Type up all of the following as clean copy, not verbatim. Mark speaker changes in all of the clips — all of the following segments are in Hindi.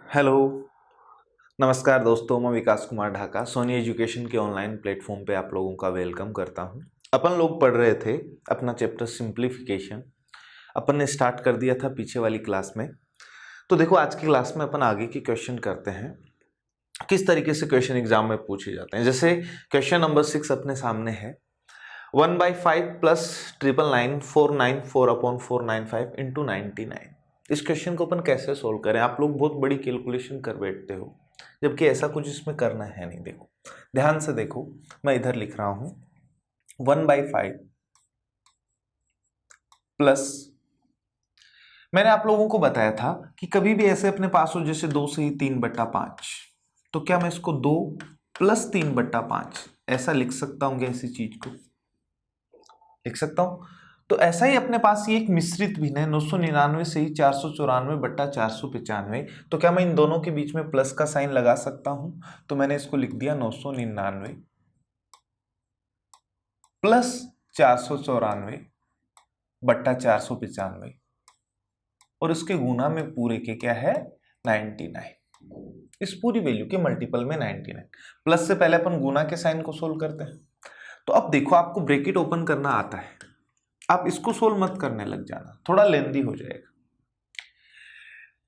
Speaker 1: हेलो, नमस्कार दोस्तों। मैं विकास कुमार ढाका सोनी एजुकेशन के ऑनलाइन प्लेटफॉर्म पे आप लोगों का वेलकम करता हूं। अपन लोग पढ़ रहे थे अपना चैप्टर सिंप्लीफिकेशन। अपन ने स्टार्ट कर दिया था पीछे वाली क्लास में। तो देखो, आज की क्लास में अपन आगे की क्वेश्चन करते हैं। किस तरीके से क्वेश्चन एग्जाम में पूछे जाते हैं। जैसे क्वेश्चन नंबर 6 अपने सामने है। 1/5 प्लस 999 494/495 इंटू 99। इस क्वेश्चन को अपन कैसे सोल्व करें। आप लोग बहुत बड़ी कैलकुलेशन कर बैठते हो, जबकि ऐसा कुछ इसमें करना है नहीं। देखो, ध्यान से देखो, मैं इधर लिख रहा हूं 1/5 प्लस, मैंने आप लोगों को बताया था कि कभी भी ऐसे अपने पास हो जैसे 2 से ही 3/5, तो क्या मैं इसको 2 प्लस 3/5 ऐसा लिख सकता हूँ? ऐसी चीज को लिख सकता हूं। तो ऐसा ही अपने पास ये एक मिश्रित भिन्न है 999 से ही 494/495। तो क्या मैं इन दोनों के बीच में प्लस का साइन लगा सकता हूं? तो मैंने इसको लिख दिया 999 प्लस 494/495 और इसके गुना में पूरे के क्या है 99। इस पूरी वैल्यू के मल्टीपल में 99। प्लस से पहले अपन गुना के साइन को सोल्व करते हैं। तो अब देखो, आपको ब्रैकेट ओपन करना आता है, आप इसको सोल्व मत करने लग जाना, थोड़ा लेंदी हो जाएगा।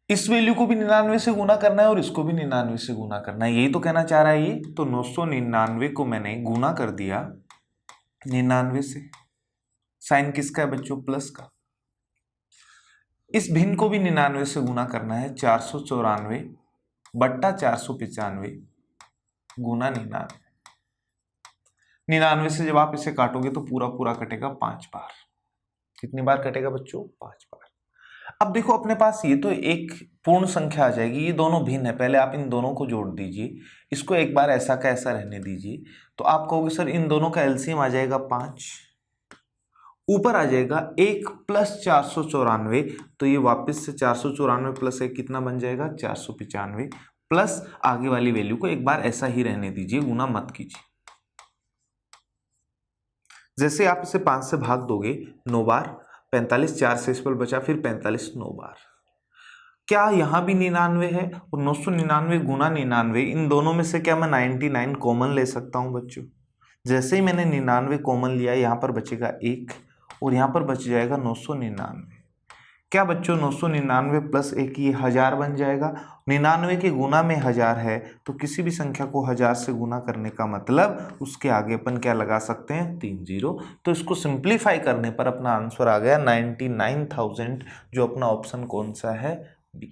Speaker 1: इस वैल्यू को भी 99 से गुना करना है और इसको भी 99 से गुना करना है, यही तो कहना चाह रहा है ये। तो 999 को मैंने गुना कर दिया 99 से। साइन किसका है बच्चों? प्लस का। इस भिन्न को भी 99 से गुना करना है, 494/495 गुना 99। 99 से जब आप इसे काटोगे तो पूरा पूरा कटेगा 5 बार। कितनी बार कटेगा बच्चों? 5 बार। अब देखो, अपने पास ये तो एक पूर्ण संख्या आ जाएगी, ये दोनों भिन्न है। पहले आप इन दोनों को जोड़ दीजिए, इसको एक बार ऐसा का ऐसा रहने दीजिए। तो आप कहोगे सर इन दोनों का एलसीएम आ जाएगा 5, ऊपर आ जाएगा 1 प्लस 494। तो ये वापस से 494 प्लस 1 कितना बन जाएगा? 495 प्लस आगे वाली वैल्यू को एक बार ऐसा ही रहने दीजिए, गुना मत कीजिए। जैसे आप इसे 5 से भाग दोगे 9 बार, 45 4 से इस पर बचा, फिर 45 9 बार। क्या यहां भी 99 है? और 999 गुना 99, इन दोनों में से क्या मैं 99 कॉमन ले सकता हूं बच्चों? जैसे ही मैंने 99 कॉमन लिया, यहां पर बचेगा 1 और यहां पर बच जाएगा 999। क्या बच्चों 999 प्लस 1 ये 1000 बन जाएगा। 99 के गुना में 1000 है, तो किसी भी संख्या को 1000 से गुना करने का मतलब उसके आगे अपन क्या लगा सकते हैं? 3 जीरो। तो इसको सिंप्लीफाई करने पर अपना आंसर आ गया 99,000, जो अपना ऑप्शन कौन सा है? बी।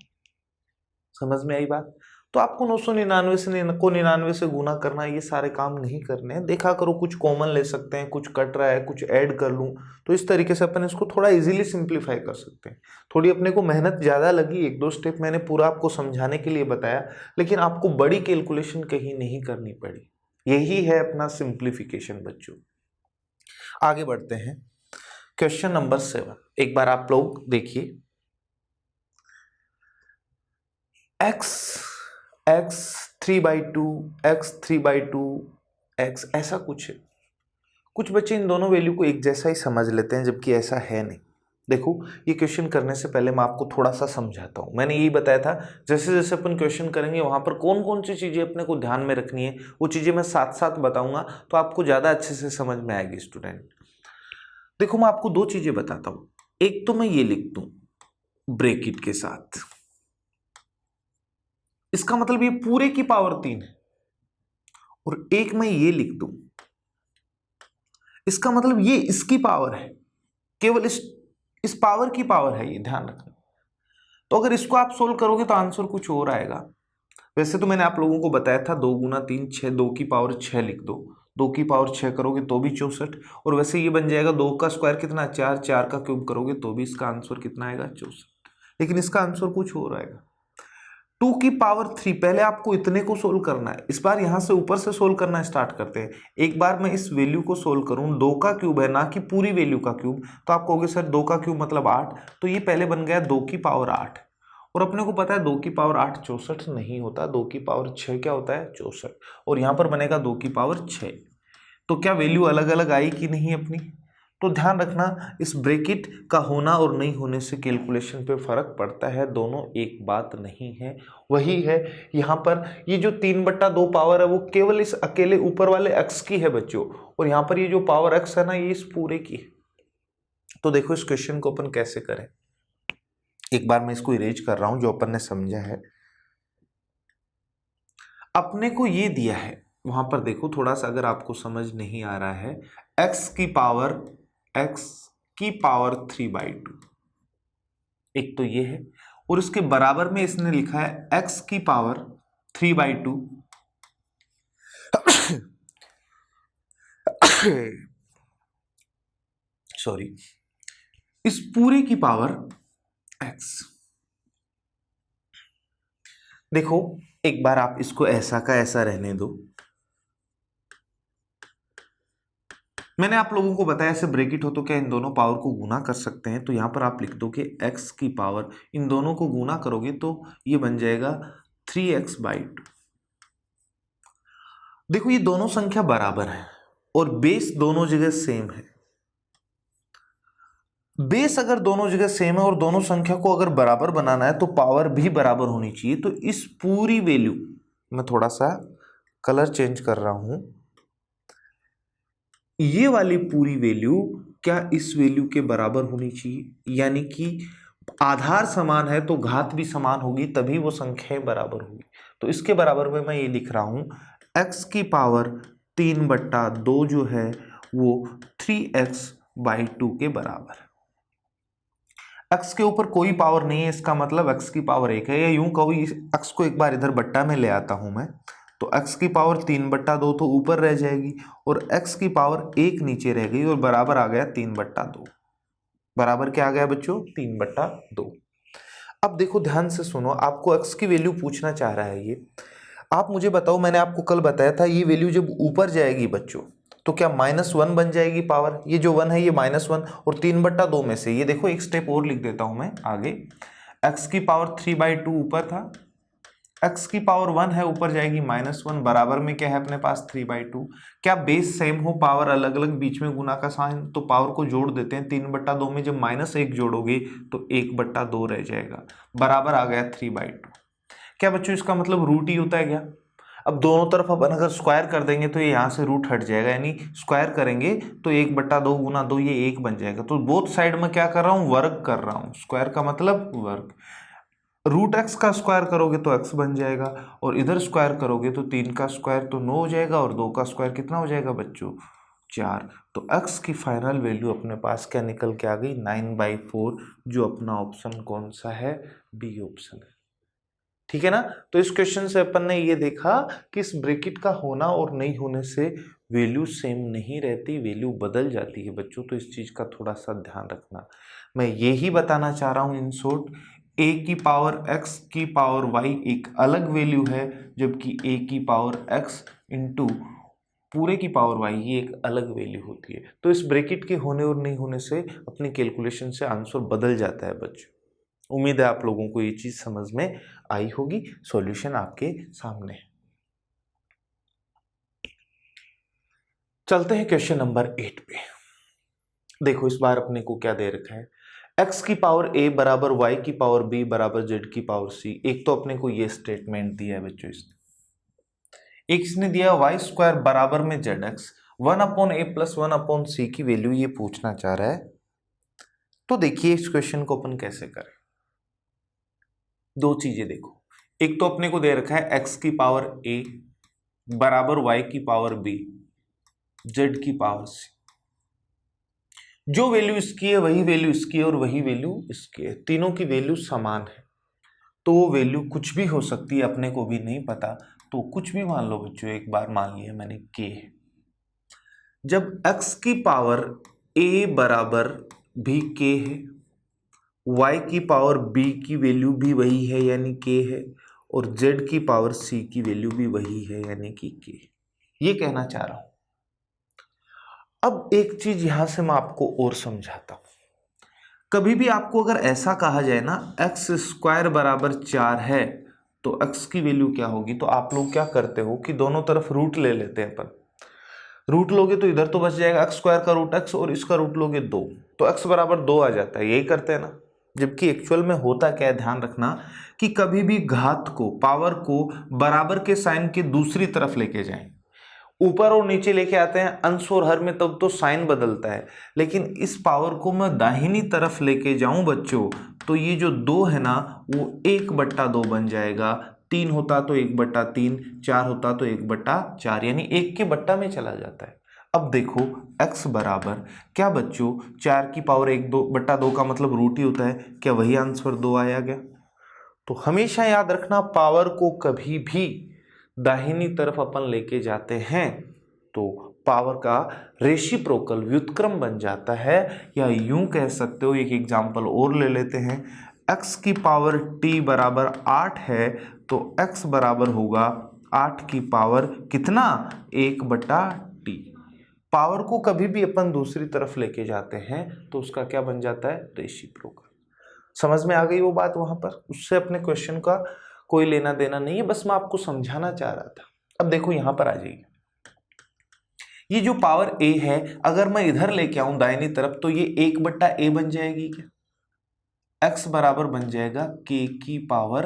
Speaker 1: समझ में आई बात? तो आपको 999 से 99 से गुना करना, ये सारे काम नहीं करने हैं। देखा करो, कुछ कॉमन ले सकते हैं, कुछ कट रहा है, कुछ ऐड कर लूं, तो इस तरीके से अपन इसको थोड़ा इजीली सिंप्लीफाई कर सकते हैं। थोड़ी अपने को मेहनत ज़्यादा लगी, 1-2 स्टेप मैंने पूरा आपको समझाने के लिए बताया, लेकिन आपको बड़ी कैलकुलेशन कहीं नहीं करनी पड़ी। यही है अपना सिंप्लीफिकेशन बच्चों। आगे बढ़ते हैं, क्वेश्चन नंबर 7 एक बार आप लोग देखिए। x 3/2 x 3/2 x ऐसा कुछ है। कुछ बच्चे इन दोनों वैल्यू को एक जैसा ही समझ लेते हैं, जबकि ऐसा है नहीं। देखो, ये क्वेश्चन करने से पहले मैं आपको थोड़ा सा समझाता हूँ। मैंने यही बताया था, जैसे जैसे अपन क्वेश्चन करेंगे वहां पर कौन कौन सी चीजें अपने को ध्यान में रखनी है, वो चीजें मैं साथ साथ बताऊंगा, तो आपको ज्यादा अच्छे से समझ में आएगी स्टूडेंट। देखो, मैं आपको 2 चीजें बताता हूँ। एक तो मैं ये लिख दूं ब्रैकेट के साथ, इसका मतलब ये पूरे की पावर 3 है। और एक मैं ये लिख दूं, इसका मतलब ये इसकी पावर है, केवल इस पावर की पावर है, ये ध्यान रखना। तो अगर इसको आप सोल्व करोगे तो आंसर कुछ और आएगा। वैसे तो मैंने आप लोगों को बताया था 2 गुना 3 6, 2 की पावर 6 लिख दो। 2 की पावर 6 करोगे तो भी 64, और वैसे ये बन जाएगा 2 का स्क्वायर कितना? 4, 4 का क्यूब करोगे तो भी इसका आंसर कितना आएगा? 64। लेकिन इसका आंसर कुछ और आएगा। 2 की पावर 3, पहले आपको इतने को सोल्व करना है। इस बार यहां से ऊपर से सोल्व करना स्टार्ट करते हैं। एक बार मैं इस वैल्यू को सोल्व करूं, 2 का क्यूब है ना कि पूरी वैल्यू का क्यूब, तो आप कहोगे सर 2 का क्यूब मतलब 8, तो ये पहले बन गया 2 की पावर 8। और अपने को पता है 2 की पावर 8 64 नहीं होता, 2 की पावर 6 क्या होता है? 64। और यहां पर बनेगा 2 की पावर 6। तो क्या वैल्यू अलग अलग आई कि नहीं अपनी? तो ध्यान रखना, इस ब्रैकेट का होना और नहीं होने से कैलकुलेशन पे फर्क पड़ता है, दोनों एक बात नहीं है। वही है यहाँ पर ये जो 3/2 पावर है वो केवल इस अकेले ऊपर वाले x की है बच्चों, और यहाँ पर ये जो पावर x है ना ये इस पूरे की है। तो देखो इस क्वेश्चन को अपन कैसे करें, एक बार मैं इसको इरेज कर रहा हूं जो अपन ने समझा है। अपने को ये दिया है, वहां पर देखो थोड़ा सा अगर आपको समझ नहीं आ रहा है, x की पावर 3/2, एक तो ये है, और उसके बराबर में इसने लिखा है x की पावर 3/2 सॉरी, इस पूरे की पावर x। देखो एक बार आप इसको ऐसा का ऐसा रहने दो, मैंने आप लोगों को बताया ऐसे ब्रैकेट हो तो क्या इन दोनों पावर को गुना कर सकते हैं, तो यहां पर आप लिख दो कि x की पावर, इन दोनों को गुना करोगे तो ये बन जाएगा 3x/2। देखो ये दोनों संख्या बराबर है और बेस दोनों जगह सेम है। बेस अगर दोनों जगह सेम है और दोनों संख्या को अगर बराबर बनाना है तो पावर भी बराबर होनी चाहिए। तो इस पूरी वैल्यू, मैं थोड़ा सा कलर चेंज कर रहा हूं, ये वाली पूरी वैल्यू क्या इस वैल्यू के बराबर होनी चाहिए, यानी कि आधार समान है तो घात भी समान होगी, तभी वो संख्याएं बराबर होगी। तो इसके बराबर में मैं ये लिख रहा हूं x की पावर 3/2 जो है वो 3x/2 के बराबर है। x के ऊपर कोई पावर नहीं है, इसका मतलब x की पावर 1 है, या यूं कहूं x को एक बार इधर बट्टा में ले आता हूं मैं, तो x की पावर 3/2 तो ऊपर रह जाएगी और x की पावर 1 नीचे रह गई और बराबर आ गया 3/2। बराबर क्या आ गया बच्चों? 3/2। अब देखो ध्यान से सुनो, आपको x की वैल्यू पूछना चाह रहा है ये। आप मुझे बताओ, मैंने आपको कल बताया था ये वैल्यू जब ऊपर जाएगी बच्चों तो क्या -1 बन जाएगी पावर, ये जो 1 है ये -1, और 3/2 में से ये देखो एक स्टेप और लिख देता हूं मैं आगे, x की पावर 3/2 ऊपर था, x की पावर 1 है ऊपर जाएगी -1, बराबर में क्या है अपने पास 3/2। क्या बेस सेम हो, पावर अलग अलग, बीच में गुना का साइन, तो पावर को जोड़ देते हैं। 3/2 में जब -1 जोड़ोगे तो 1/2 रह जाएगा, बराबर आ गया 3/2। क्या बच्चों इसका मतलब रूट ही होता है क्या? अब दोनों तरफ अपन अगर स्क्वायर कर देंगे तो ये यहाँ से रूट हट जाएगा, यानी स्क्वायर करेंगे तो 1/2 गुना 2 ये 1 बन जाएगा। तो बोथ साइड में क्या कर रहा हूँ? वर्ग कर रहा हूँ। स्क्वायर का मतलब वर्ग। रूट x का स्क्वायर करोगे तो x बन जाएगा, और इधर स्क्वायर करोगे तो 3 का स्क्वायर तो 9 हो जाएगा, और 2 का स्क्वायर कितना हो जाएगा बच्चों? 4। तो x की फाइनल वैल्यू अपने पास क्या निकल के आ गई? 9/4, जो अपना ऑप्शन कौन सा है? बी ऑप्शन है। ठीक है ना? तो इस क्वेश्चन से अपन ने ये देखा कि इस ब्रैकेट का होना और नहीं होने से वैल्यू सेम नहीं रहती, वैल्यू बदल जाती है बच्चों। तो इस चीज का थोड़ा सा ध्यान रखना। मैं यही बताना चाह रहा हूं इन शॉर्ट, a की पावर x की पावर y एक अलग वैल्यू है, जबकि a की पावर x इंटू पूरे की पावर y ये एक अलग वैल्यू होती है। तो इस ब्रैकेट के होने और नहीं होने से अपनी कैलकुलेशन से आंसर बदल जाता है बच्चों। उम्मीद है आप लोगों को ये चीज समझ में आई होगी। सॉल्यूशन आपके सामने है। चलते हैं क्वेश्चन नंबर 8 पे। देखो इस बार अपने को क्या दे रखा है, x की पावर a बराबर y की पावर b बराबर z की पावर c। एक तो अपने को ये स्टेटमेंट दिया है बच्चों इसने, एक इसने दिया y² बराबर में zx, 1/a प्लस 1/c की वैल्यू ये पूछना चाह रहा है। तो देखिए इस क्वेश्चन को अपन कैसे करें। दो चीजें देखो, एक तो अपने को दे रखा है x की पावर a बराबर y की पावर b z की पावर c। जो वैल्यू इसकी है वही वैल्यू इसकी है और वही वैल्यू इसकी है, तीनों की वैल्यू समान है। तो वो वैल्यू कुछ भी हो सकती है, अपने को भी नहीं पता, तो कुछ भी मान लो बच्चों। एक बार मान लिया मैंने k है। जब x की पावर a बराबर भी k है, y की पावर b की वैल्यू भी वही है यानी k है, और z की पावर c की वैल्यू भी वही है यानी कि k। ये कहना चाह रहा हूं। अब एक चीज यहां से मैं आपको और समझाता हूं। कभी भी आपको अगर ऐसा कहा जाए ना x² बराबर 4 है तो x की वैल्यू क्या होगी, तो आप लोग क्या करते हो कि दोनों तरफ रूट ले लेते हैं अपन। रूट लोगे तो इधर तो बच जाएगा x स्क्वायर का रूट x, और इसका रूट लोगे 2, तो x बराबर 2 आ जाता है। यही करते हैं ना। जबकि एक्चुअल में होता क्या है, ध्यान रखना कि कभी भी घात को, पावर को बराबर के साइन के दूसरी तरफ लेके जाएं। ऊपर और नीचे लेके आते हैं अंश और हर में, तब तो साइन बदलता है। लेकिन इस पावर को मैं दाहिनी तरफ लेके जाऊं बच्चों, तो ये जो 2 है ना वो 1/2 बन जाएगा। 3 होता तो 1/3, 4 होता तो 1/4, यानी 1 के बट्टा में चला जाता है। अब देखो x बराबर क्या बच्चों, 4 की पावर 1/2 का मतलब रूट ही होता है। क्या वही आंसर 2 आया गया? तो हमेशा याद रखना, पावर को कभी भी दाहिनी तरफ अपन लेके जाते हैं तो पावर का रेसिप्रोकल, व्युत्क्रम बन जाता है। या यूं कह सकते हो, एक एग्जांपल और ले लेते हैं। x की पावर t बराबर 8 है, तो x बराबर होगा 8 की पावर कितना, 1/t। पावर को कभी भी अपन दूसरी तरफ लेके जाते हैं तो उसका क्या बन जाता है, रेसिप्रोकल। समझ में आ गई वो बात? वहां पर उससे अपने क्वेश्चन का कोई लेना देना नहीं है, बस मैं आपको समझाना चाह रहा था। अब देखो यहां पर आ जाइए, ये जो पावर a है अगर मैं इधर लेके आऊं दाहिनी तरफ, तो ये 1/a बन जाएगी। क्या x बराबर बन जाएगा k की पावर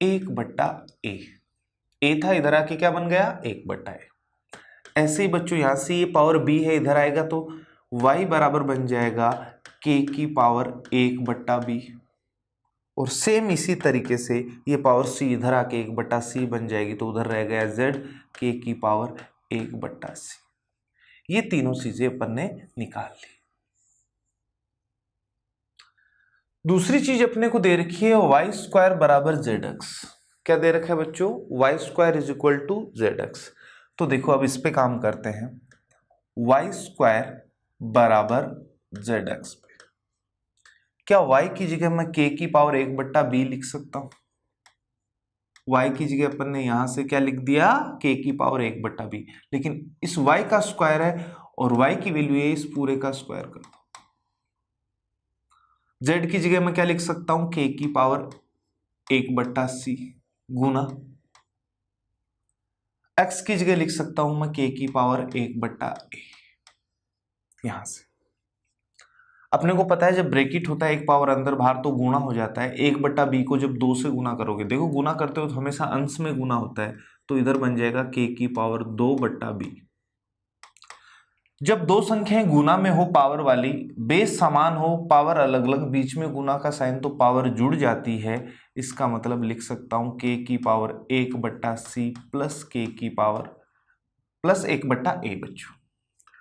Speaker 1: 1/a। a था, इधर आके क्या बन गया, 1/a। ऐसे ही बच्चों यहां से ये पावर b है, इधर आएगा तो y बराबर बन जाएगा k की पावर 1/b। और सेम इसी तरीके से ये पावर c इधर आके 1/c बन जाएगी, तो उधर रह गया z k की पावर 1/c। ये तीनों चीजें अपन ने निकाल ली। दूसरी चीज अपने को दे रखी है वाई स्क्वायर बराबर zx। क्या दे रखा है बच्चों, Y square is equal to zx। तो देखो अब इस पे काम करते हैं, वाई स्क्वायर बराबर zx पे। क्या y की जगह मैं k की पावर 1/b लिख सकता हूं? y की जगह अपन ने यहां से क्या लिख दिया, k की पावर 1/b। लेकिन इस y का स्क्वायर है और y की वैल्यू है, इस पूरे का स्क्वायर कर दो। z की जगह मैं क्या लिख सकता हूं, k की पावर 1/c गुना, x की जगह लिख सकता हूं मैं k की पावर 1/a। यहां से अपने को पता है जब ब्रैकेट होता है एक पावर अंदर बाहर तो गुणा हो जाता है। 1/b को जब 2 से गुना करोगे, देखो गुना करते हो तो हमेशा अंश में गुना होता है, तो इधर बन जाएगा k की पावर 2/b। जब दो संख्याएं गुना में हो, पावर वाली, बेस समान हो, पावर अलग अलग, बीच में गुना का साइन, तो पावर जुड़ जाती है। इसका मतलब लिख सकता हूं k की पावर 1/c प्लस k की पावर प्लस 1/a बच्चों।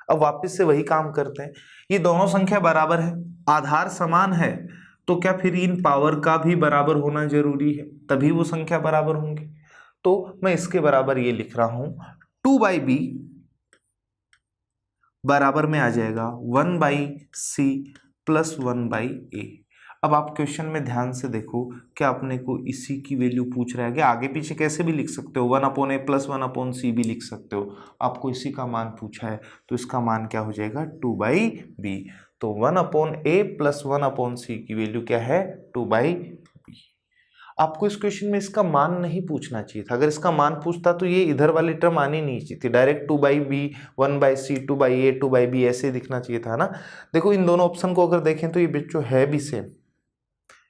Speaker 1: अब वापस से वही काम करते हैं, ये दोनों संख्या बराबर है, आधार समान है, तो क्या फिर इन पावर का भी बराबर होना जरूरी है, तभी वो संख्या बराबर होंगे। तो मैं इसके बराबर ये लिख रहा हूं, 2/b बराबर में आ जाएगा 1/c प्लस 1/a। अब आप क्वेश्चन में ध्यान से देखो, क्या अपने को इसी की वैल्यू पूछ रहा है क्या? आगे पीछे कैसे भी लिख सकते हो, 1/a प्लस 1/c भी लिख सकते हो। आपको इसी का मान पूछा है, तो इसका मान क्या हो जाएगा, 2/b। तो 1/a प्लस 1/c की वैल्यू क्या है, 2/b। आपको इस क्वेश्चन में इसका मान नहीं पूछना चाहिए था। अगर इसका मान पूछता तो ये इधर वाली टर्म आनी नहीं चाहिए थी, direct 2/b 1/c 2/a 2/b ऐसे दिखना चाहिए था ना। देखो इन दोनों ऑप्शन को अगर देखें तो ये बच्चों है भी सेम,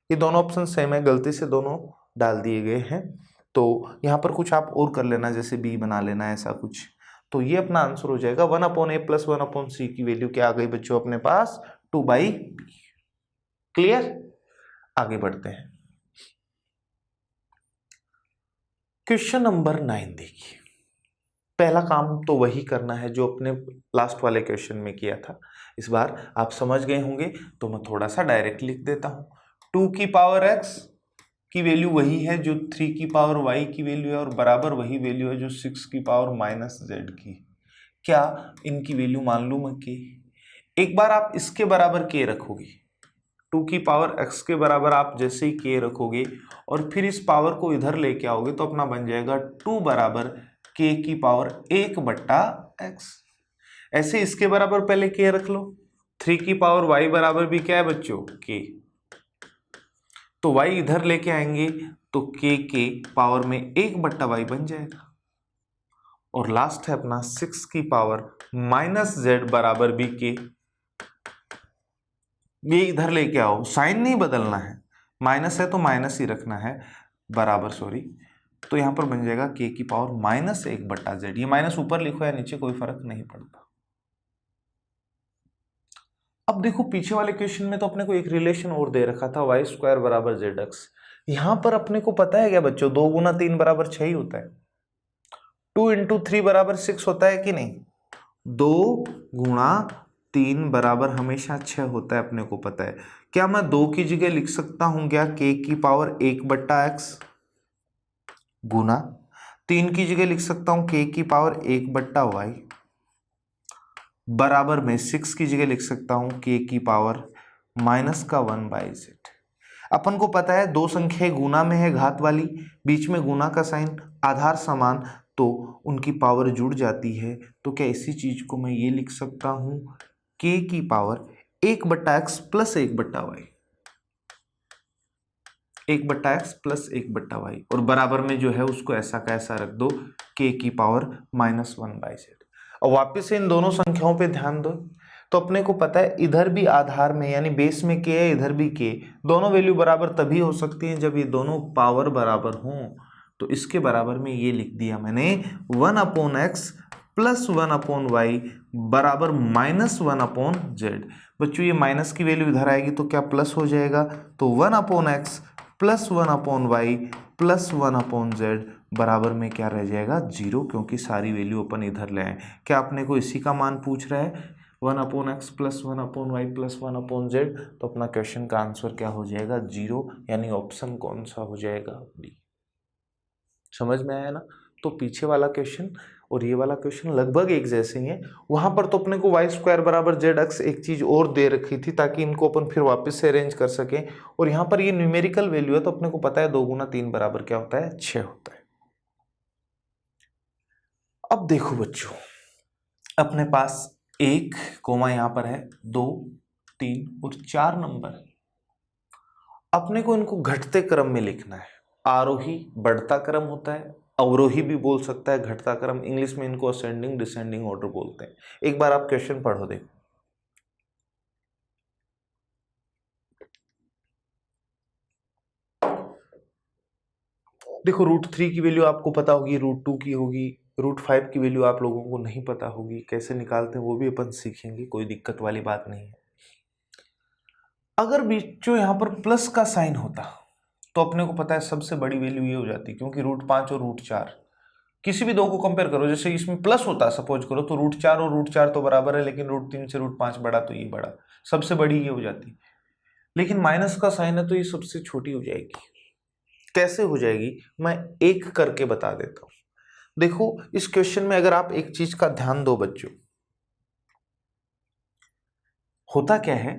Speaker 1: ये दोनों ऑप्शन सेम है, गलती से दोनों डाल दिए गए हैं। तो यहाँ पर कुछ आप और कर लेना, जैसे b बना लेना, ऐसा कुछ। तो ये अपना आंसर हो जाएगा 1/a प्लस 1/c की वैल्यू क्या आ गई बच्चों अपने पास, 2/b। क्लियर? आगे बढ़ते हैं। क्वेश्चन नंबर 9 देखिए। पहला काम तो वही करना है जो अपने लास्ट वाले क्वेश्चन में किया था। इस बार आप समझ गए होंगे, तो मैं थोड़ा सा डायरेक्ट लिख देता हूं। 2 की पावर x की वैल्यू वही है जो 3 की पावर y की वैल्यू है, और बराबर वही वैल्यू है जो 6 की पावर माइनस z की। क्या इनकी वैल्यू मान लूं मैं k? एक बार आप इसके बराबर k रखोगे, 2 की पावर x के बराबर आप जैसे ही k रखोगे और फिर इस पावर को इधर लेके आओगे, तो अपना बन जाएगा 2 बराबर k की पावर 1/x। ऐसे इसके बराबर पहले k रख लो। 3 की पावर y बराबर भी क्या है बच्चों, k। तो y इधर लेके आएंगे तो k के पावर में 1/y बन जाएगा, और लास्ट है अपना 6 की पावर माइनस जेड बराबर बी के। ये इधर लेके आओ, साइन नहीं बदलना है, माइनस है तो माइनस ही रखना है, बराबर सॉरी, तो यहां पर बन जाएगा के की पावर माइनस 1/z। ये माइनस ऊपर लिखो या नीचे कोई फर्क नहीं पड़ता। अब देखो पीछे वाले क्वेश्चन में तो अपने को एक रिलेशन और दे रखा था y² बराबर zx। यहां पर अपने को पता है क्या बच्चों, 2 गुना 3 बराबर 6 ही होता है, 2 इंटू 3 बराबर 6 होता है कि नहीं, 2 गुणा 3 बराबर हमेशा 6 होता है, अपने को पता है। क्या मैं 2 की जगह लिख सकता हूं क्या k की पावर 1/x गुना 3 की जगह लिख सकता हूं k की पावर 1/y बराबर में 6 की जगह लिख सकता हूं k की पावर माइनस का 1/z। अपन को पता है दो संख्याएं गुना में है घात वाली, बीच में गुना का साइन, आधार समान, तो उनकी पावर जुड़ जाती है। तो क्या इसी चीज को मैं ये लिख सकता हूं k की power 1/x plus 1/y, 1/x plus 1/y, और बराबर में जो है उसको ऐसा का ऐसा रख दो k की पावर माइनस 1/z। अब वापिस से इन दोनों संख्याओं पे ध्यान दो, तो अपने को पता है इधर भी आधार में यानी बेस में k है, इधर भी k, दोनों वैल्यू बराबर तभी हो सकती हैं जब ये दोनों पावर बराबर हों। तो इसके बराबर में ये लिख दिया मैंने 1/x प्लस 1/y बराबर माइनस 1/z। बच्चों ये माइनस की वैल्यू इधर आएगी तो क्या प्लस हो जाएगा, तो 1/x plus 1/y plus 1/z बराबर में क्या रह जाएगा 0, क्योंकि सारी वैल्यू अपन इधर ले आए। क्या अपने को इसी का मान पूछ रहा है 1/x plus 1/y plus 1/z, तो अपना क्वेश्चन का आंसर क्या हो जाएगा 0, यानी ऑप्शन कौन सा हो जाएगा बी। समझ में आया ना। तो पीछे वाला क्वेश्चन और ये वाला क्वेश्चन लगभग एक जैसे ही है। वहां पर तो अपने को y² बराबर zx एक चीज और दे रखी थी ताकि इनको अपन फिर वापस से अरेंज कर सकें, और यहाँ पर ये न्यूमेरिकल वैल्यू है तो अपने को पता है 2 गुना 3 बराबर क्या होता है 6 होता है। अब देखो बच्चों अपने पास 1 कोमा यहाँ पर है 2 3 और 4 नंबर है। अपने को इनको घटते क्रम में लिखना है। आरोही बढ़ता क्रम होता है, अवरोही भी बोल सकता है घटता क्रम, इंग्लिश में इनको असेंडिंग डिसेंडिंग ऑर्डर बोलते हैं। एक बार आप क्वेश्चन पढ़ो देखो। देखो √3 की वैल्यू आपको पता होगी, √2 की होगी, √5 की वैल्यू आप लोगों को नहीं पता होगी, कैसे निकालते हैं वो भी अपन सीखेंगे, कोई दिक्कत वाली बात नहीं है। अगर बीचों यहां पर प्लस का साइन होता तो अपने को पता है सबसे बड़ी वैल्यू ये हो जाती, क्योंकि √5 और √4 किसी भी दो को कंपेयर करो, जैसे इसमें प्लस होता सपोज करो तो √4 और √4 तो बराबर है, लेकिन √3 से √5 बड़ा तो ये बड़ा, सबसे बड़ी ये हो जाती। लेकिन माइनस का साइन है तो ये सबसे छोटी हो जाएगी। कैसे हो जाएगी मैं एक करके बता देता हूं। देखो इस क्वेश्चन में अगर आप एक चीज का ध्यान दो बच्चों, होता क्या है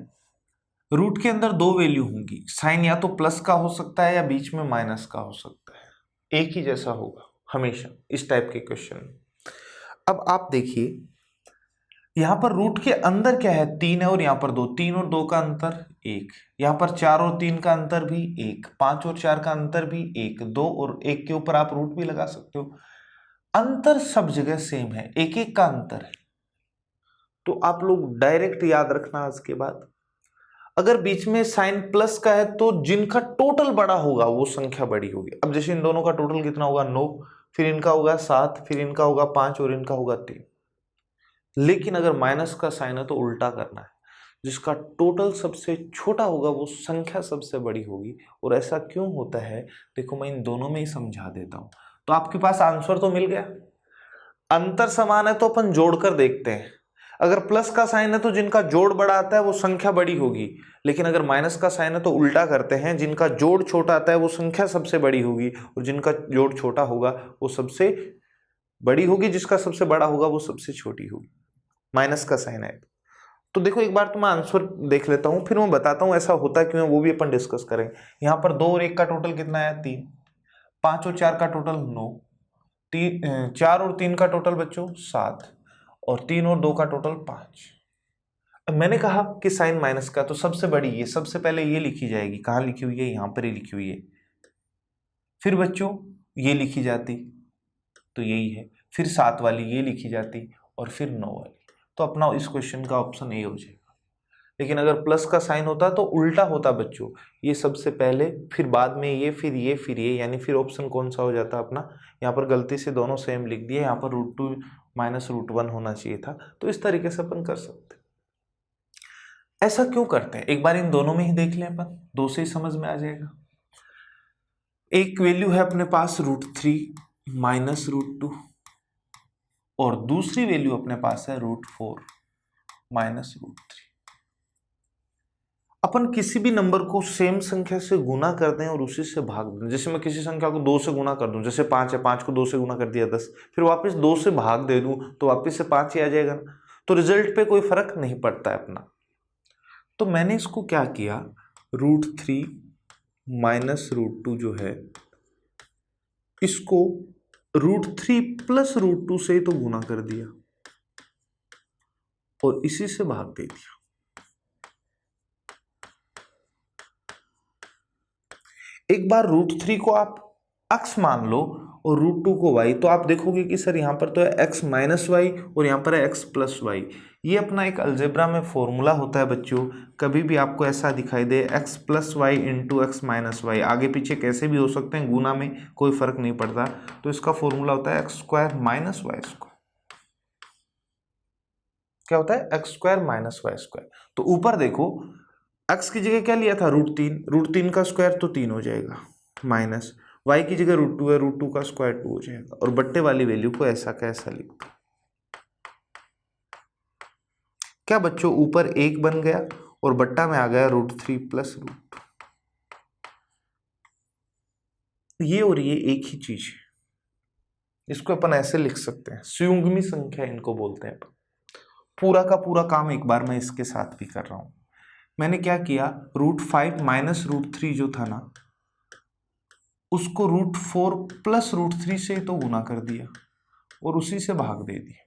Speaker 1: रूट के अंदर दो वैल्यू होंगी, साइन या तो प्लस का हो सकता है या बीच में माइनस का हो सकता है, एक ही जैसा होगा हमेशा इस टाइप के क्वेश्चन में। अब आप देखिए यहां पर रूट के अंदर क्या है 3 है और यहां पर 2, 3 और 2 का अंतर 1, यहां पर 4 और 3 का अंतर भी 1, 5 और 4 का अंतर भी 1, 2 और 1 के ऊपर आप रूट भी लगा सकते हो। अंतर सब जगह सेम है, एक एक का अंतर है। तो आप लोग डायरेक्ट याद रखना आज के बाद, अगर बीच में साइन प्लस का है तो जिनका टोटल बड़ा होगा वो संख्या बड़ी होगी। अब जैसे इन दोनों का टोटल कितना होगा 9, फिर इनका होगा 7, फिर इनका होगा 5 और इनका होगा 3। लेकिन अगर माइनस का साइन है तो उल्टा करना है, जिसका टोटल सबसे छोटा होगा वो संख्या सबसे बड़ी होगी। और ऐसा क्यों होता है देखो मैं इन दोनों में ही समझा देता हूं। तो आपके पास आंसर तो मिल गया, अंतर समान है तो अपन जोड़कर देखते हैं। अगर प्लस का साइन है तो जिनका जोड़ बड़ा आता है वो संख्या बड़ी होगी, लेकिन अगर माइनस का साइन है तो उल्टा करते हैं, जिनका जोड़ छोटा आता है वो संख्या सबसे बड़ी होगी और जिनका जोड़ छोटा होगा वो सबसे बड़ी होगी, जिसका सबसे बड़ा होगा वो सबसे छोटी होगी। माइनस का साइन है तो देखो एक बार तो मैं आंसर देख लेता हूं, फिर मैं बताता हूं ऐसा होता क्यों है, वो भी अपन डिस्कस करें। यहां पर 2 और 1 का टोटल कितना है 3, 5 और 4 का टोटल 9, 4 और 3 का टोटल बच्चों 7 और 3 और 2 का टोटल 5। अब मैंने कहा कि साइन माइनस का तो सबसे बड़ी ये सबसे पहले ये लिखी जाएगी, कहां लिखी हुई है यहां पर ही लिखी हुई है। फिर बच्चों ये लिखी जाती तो यही है, फिर 7 वाली ये लिखी जाती और फिर 9 वाली। तो अपना इस क्वेश्चन का ऑप्शन ए हो जाएगा। लेकिन अगर प्लस का साइन होता तो उल्टा होता बच्चों, ये सबसे पहले फिर बाद में ये फिर ये फिर ये, यानी फिर ऑप्शन कौन सा हो जाता अपना। यहाँ पर गलती से दोनों सेम लिख दिए, यहाँ पर √2 - √1 होना चाहिए था। तो इस तरीके से अपन कर सकते। ऐसा क्यों करते हैं, एक बार इन दोनों में ही देख लें अपन, दो से ही समझ में आ जाएगा। एक वैल्यू है अपने पास √3 - √2 और दूसरी वैल्यू अपने पास है √4 - √3। अपन किसी भी नंबर को सेम संख्या से गुना कर दें और उसी से भाग दें। जैसे मैं किसी संख्या को 2 से गुना कर दूं, जैसे 5 है, 5 को 2 से गुना कर दिया 10, फिर वापस 2 से भाग दे दूं तो वापस से 5 ही आ जाएगा, तो रिजल्ट पे कोई फर्क नहीं पड़ता है अपना। तो मैंने इसको क्या किया, √3 - √2 जो है इसको √3 + √2 से ही तो गुना कर दिया और इसी से भाग दे दिया। एक बार √3 को आप x मान लो और √2 को y, तो आप देखोगे कि सर यहाँ पर तो है x - y और यहाँ पर है x + y। ये अपना एक अलजेब्रा में फॉर्मूला होता है बच्चों। कभी भी आपको ऐसा दिखाई दे x + y × x - y, आगे पीछे कैसे भी हो सकते हैं, गुना में कोई फर्क नहीं पड़ता। तो इसका फॉर्मूला होता है x² - y²। क्या होता है, x² - y²। तो ऊपर देखो, x की जगह क्या लिया था, √3, √3 का स्क्वायर तो 3 हो जाएगा, माइनस y की जगह √2 है, √2 का स्क्वायर 2 हो जाएगा, और बट्टे वाली वैल्यू को ऐसा कैसा लिख दो। क्या बच्चों, ऊपर 1 बन गया और बट्टा में आ गया √3 + √2। ये और ये एक ही चीज है, इसको अपन ऐसे लिख सकते हैं, संयुग्मी संख्या इनको बोलते हैं अपन। पूरा का पूरा काम एक बार मैं इसके साथ भी कर रहा हूं। मैंने क्या किया, √5 - √3 जो था ना, उसको √4 + √3 से तो गुना कर दिया और उसी से भाग दे दिया।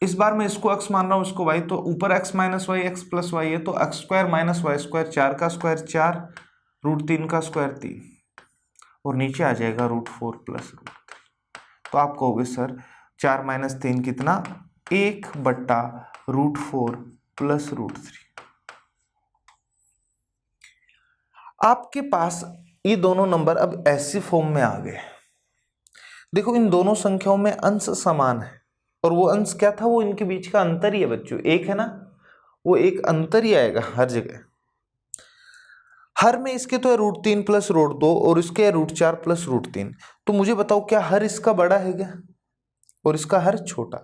Speaker 1: इस बार मैं इसको x मान रहा हूं, इसको y, तो ऊपर x - y x + y है, तो x² - y², 4 का स्क्वायर 4, √3 का स्क्वायर 3 और नीचे आ जाएगा √4 + √3। तो आप कहोगे सर 4 - 3 कितना, 1/√4 + √3। आपके पास ये दोनों नंबर अब ऐसी फॉर्म में आ गए। देखो, इन दोनों संख्याओं में अंश समान है, और वो अंश क्या था, वो इनके बीच का अंतर ही है बच्चों, एक है ना, वो एक अंतर ही आएगा हर जगह। हर में इसके तो है √3 + √2 और इसके है √4 + √3। तो मुझे बताओ, क्या हर इसका बड़ा है क्या और इसका हर छोटा?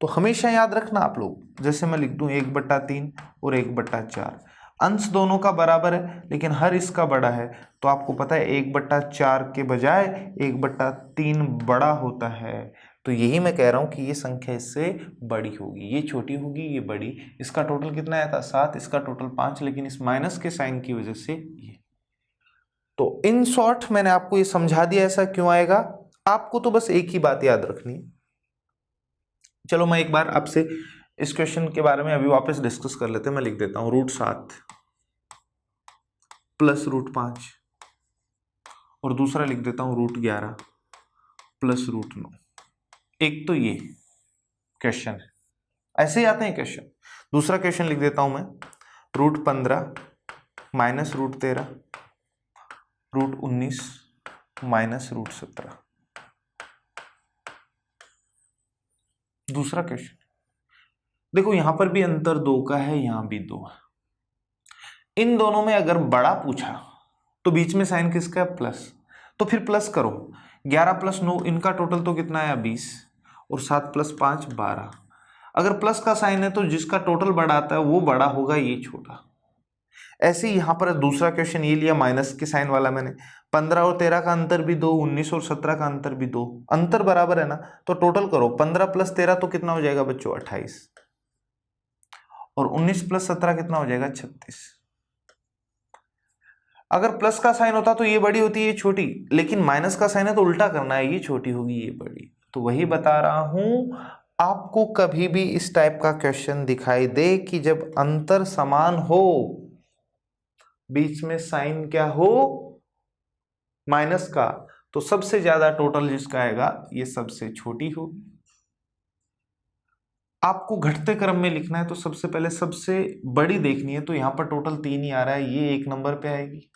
Speaker 1: तो हमेशा याद रखना आप लोग, जैसे मैं लिख दूं 1/3 और 1/4, अंश दोनों का बराबर है लेकिन हर इसका बड़ा है। तो आपको पता है 1/4 के बजाय 1/3 बड़ा होता है। तो यही मैं कह रहा हूं कि ये संख्या इससे बड़ी होगी, ये छोटी होगी, ये बड़ी। इसका टोटल कितना आया था, 7, इसका टोटल 5, लेकिन इस माइनस के साइन की वजह से ये। तो इन शॉर्ट मैंने आपको ये समझा दिया ऐसा क्यों आएगा। आपको तो बस एक ही बात याद रखनी है। चलो मैं एक बार आपसे इस क्वेश्चन के बारे में अभी वापस डिस्कस कर लेते हैं। मैं लिख देता हूं √7 + √5 और दूसरा लिख देता हूं √11 + √9। एक तो ये क्वेश्चन है, ऐसे ही आते हैं क्वेश्चन। दूसरा क्वेश्चन लिख देता हूं मैं, √15 - √13 √19 - √17। दूसरा क्वेश्चन देखो, यहां पर भी अंतर 2 का है, यहां भी 2 है। इन दोनों में अगर बड़ा पूछा तो बीच में साइन किसका है, प्लस, तो फिर प्लस करो। 11 + 9 इनका टोटल तो कितना आया, 20, और 7 + 5 12। अगर प्लस का साइन है तो जिसका टोटल बड़ा आता है वो बड़ा होगा, ये छोटा। ऐसे ही यहां पर दूसरा क्वेश्चन ये लिया माइनस के साइन वाला मैंने, 15 और 13 का अंतर भी 2, 19 और 17 का अंतर भी 2, अंतर बराबर है ना, तो टोटल करो। 15 + 13 तो कितना हो जाएगा बच्चों, 28, और 19 + 17 कितना हो जाएगा, 36। अगर प्लस का साइन होता तो ये बड़ी होती है, ये छोटी, लेकिन माइनस का साइन है तो उल्टा करना है, ये छोटी होगी, ये बड़ी। तो वही बता रहा हूं, आपको कभी भी इस टाइप का क्वेश्चन दिखाई दे कि जब अंतर समान हो, बीच में साइन क्या हो, माइनस का, तो सबसे ज्यादा टोटल जिसका आएगा ये सबसे छोटी होगी। आपको घटते क्रम में लिखना है तो सबसे पहले सबसे बड़ी देखनी है, तो यहाँ पर टोटल 3 ही आ रहा है, ये 1 नंबर पे आएगी।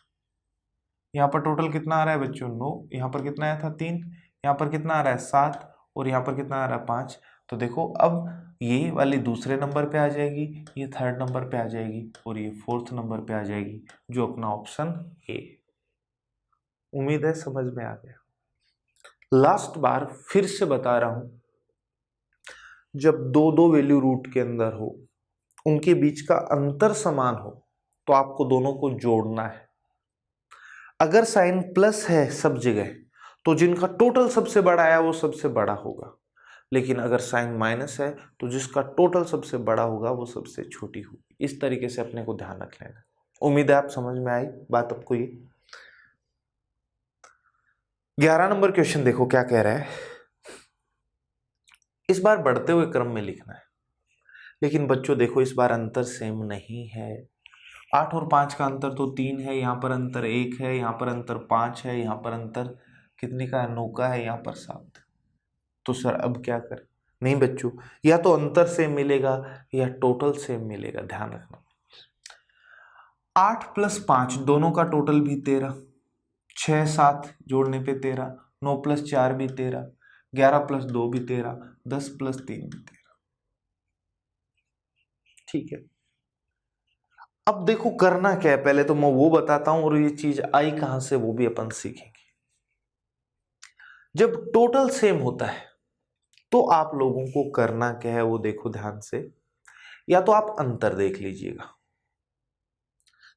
Speaker 1: यहाँ पर टोटल कितना आ रहा है बच्चों 9, यहाँ पर कितना आया था 3, यहाँ पर कितना आ रहा है 7 और यहाँ पर कितना आ रहा है 5। तो देखो अब ये वाली दूसरे नंबर पे आ जाएगी, ये थर्ड नंबर पे आ जाएगी और ये फोर्थ नंबर पे आ जाएगी, जो अपना ऑप्शन ए। उम्मीद है समझ में आ गया। लास्ट बार फिर से बता रहा हूं, जब दो दो वैल्यू रूट के अंदर हो, उनके बीच का अंतर समान हो, तो आपको दोनों को जोड़ना है। अगर साइन प्लस है सब जगह, तो जिनका टोटल सबसे बड़ा आया वो सबसे बड़ा होगा, लेकिन अगर साइन माइनस है तो जिसका टोटल सबसे बड़ा होगा वो सबसे छोटी होगी। इस तरीके से अपने को ध्यान रख लेना। उम्मीद है आप समझ में आई बात आपको। ये 11 नंबर क्वेश्चन देखो क्या कह रहा है। इस बार बढ़ते हुए क्रम में लिखना है, लेकिन बच्चों देखो इस बार अंतर सेम नहीं है। 8 और 5 का अंतर तो 3 है, यहाँ पर अंतर 1 है, यहाँ पर अंतर 5 है, यहाँ पर अंतर कितने का है 9 का है, यहाँ पर 7। तो सर अब क्या करें? नहीं बच्चों, या तो अंतर सेम मिलेगा या टोटल सेम मिलेगा, ध्यान रखना। 8 + 5 दोनों का टोटल भी 13, 6 7 जोड़ने पे 13, 9 + 4 भी 13, 11 + 2 भी 13, 10 + 3 भी 13। ठीक है, अब देखो करना क्या है, पहले तो मैं वो बताता हूं और ये चीज आई कहां से वो भी अपन सीखेंगे। जब टोटल सेम होता है तो आप लोगों को करना क्या है वो देखो ध्यान से। या तो आप अंतर देख लीजिएगा,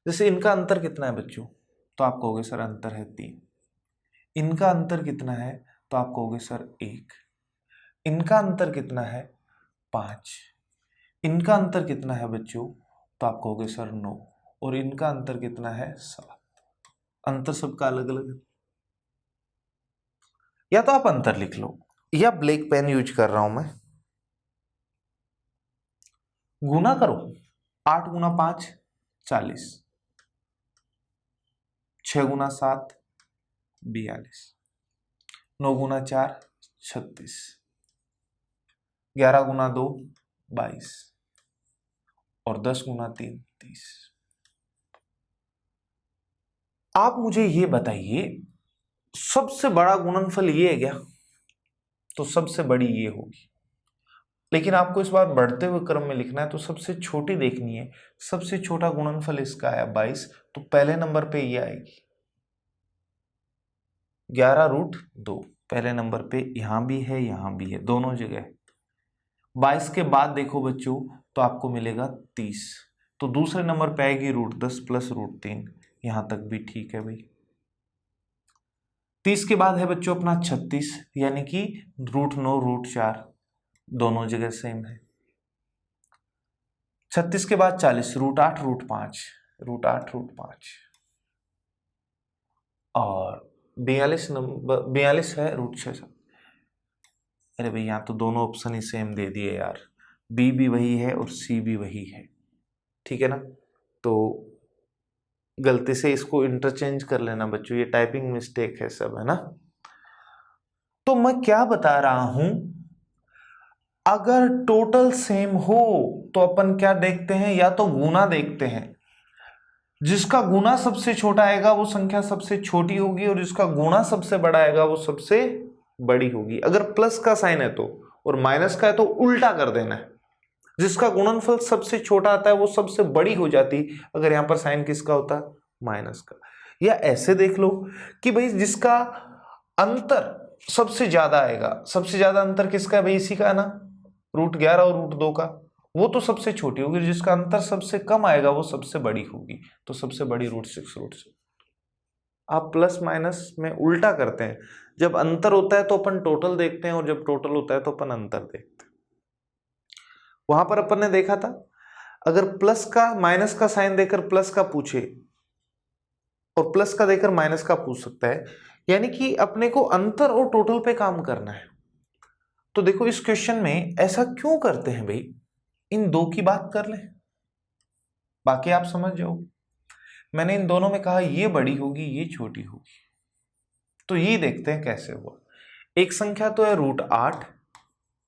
Speaker 1: जैसे इनका अंतर कितना है बच्चों, तो आप कहोगे सर अंतर है 3। इनका अंतर कितना है, तो आप कहोगे सर 1। इनका अंतर कितना है 5। इनका अंतर कितना है बच्चों, तो आप कहोगे सर 9। और इनका अंतर कितना है 7। अंतर सबका अलग अलग है। या तो आप अंतर लिख लो, या ब्लैक पेन यूज कर रहा हूं मैं, गुना करो। 8 × 5 40, 6 × 7 42, 9 × 4 36, 11 × 2 22 और 10 × 3 30। आप मुझे ये बताइए, सबसे बड़ा गुणनफल ये है क्या? तो सबसे बड़ी ये होगी, लेकिन आपको इस बार बढ़ते हुए क्रम में लिखना है, तो सबसे छोटी देखनी है। सबसे छोटा गुणनफल इसका आया 22, तो पहले नंबर पे ये आएगी 11√2। पहले नंबर पे यहां भी है यहां भी है, दोनों जगह। 22 के बाद देखो बच्चों तो आपको मिलेगा 30, तो दूसरे नंबर पे आएगी √10 + √3। यहां तक भी ठीक है भाई। 30 के बाद है बच्चों अपना 36, यानी कि √9 √4 दोनों जगह सेम है। 36 के बाद 40, √8 √5 √8 √5 और 42 नंबर 42 है √6। अरे भाई यहाँ तो दोनों ऑप्शन ही सेम दे दिए यार, बी भी वही है और सी भी वही है, ठीक है ना। तो गलती से इसको इंटरचेंज कर लेना बच्चों, ये टाइपिंग मिस्टेक है सब, है ना। तो मैं क्या बता रहा हूं, अगर टोटल सेम हो तो अपन क्या देखते हैं, या तो गुना देखते हैं। जिसका गुना सबसे छोटा आएगा वो संख्या सबसे छोटी होगी, और जिसका गुना सबसे बड़ा आएगा वो सबसे बड़ी होगी। अगर प्लस का साइन है तो, और माइनस का है तो उल्टा कर देना है। जिसका गुणनफल सबसे छोटा आता है वो सबसे बड़ी हो जाती, अगर यहां पर साइन किसका होता, माइनस का। या ऐसे देख लो कि भाई जिसका अंतर सबसे ज्यादा आएगा, सबसे ज्यादा अंतर किसका है भाई, इसी का है ना, √11 और √2 का, वो तो सबसे छोटी होगी। जिसका अंतर सबसे कम आएगा वो सबसे बड़ी होगी, तो सबसे बड़ी √6 √6। आप प्लस माइनस में उल्टा करते हैं, जब अंतर होता है तो अपन टोटल देखते हैं, और जब टोटल होता है तो अपन अंतर देखते हैं। वहां पर अपन ने देखा था, अगर प्लस का माइनस का साइन देकर प्लस का पूछे और प्लस का देकर माइनस का पूछ सकता है, यानी कि अपने को अंतर और टोटल पे काम करना है। तो देखो इस क्वेश्चन में ऐसा क्यों करते हैं भाई, इन दो की बात कर लें, बाकी आप समझ जाओ। मैंने इन दोनों में कहा ये बड़ी होगी ये छोटी होगी, तो ये देखते हैं कैसे हुआ। एक संख्या तो है √8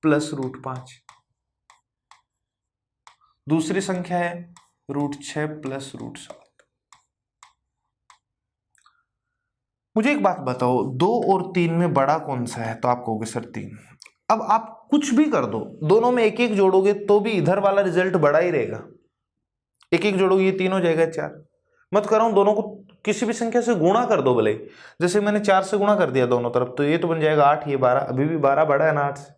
Speaker 1: प्लस √5, दूसरी संख्या है √6 प्लस √7। मुझे एक बात बताओ, 2 और 3 में बड़ा कौन सा है? तो आप कहोगे सर 3। अब आप कुछ भी कर दो, दोनों में एक एक जोड़ोगे तो भी इधर वाला रिजल्ट बड़ा ही रहेगा। एक एक जोड़ोगे ये 3 हो जाएगा 4। मत कर रहा हूं, दोनों को किसी भी संख्या से गुणा कर दो भले ही। जैसे मैंने 4 से गुणा कर दिया दोनों तरफ, तो ये तो बन जाएगा 8, ये 12, अभी भी 12 बड़ा है ना 8 से।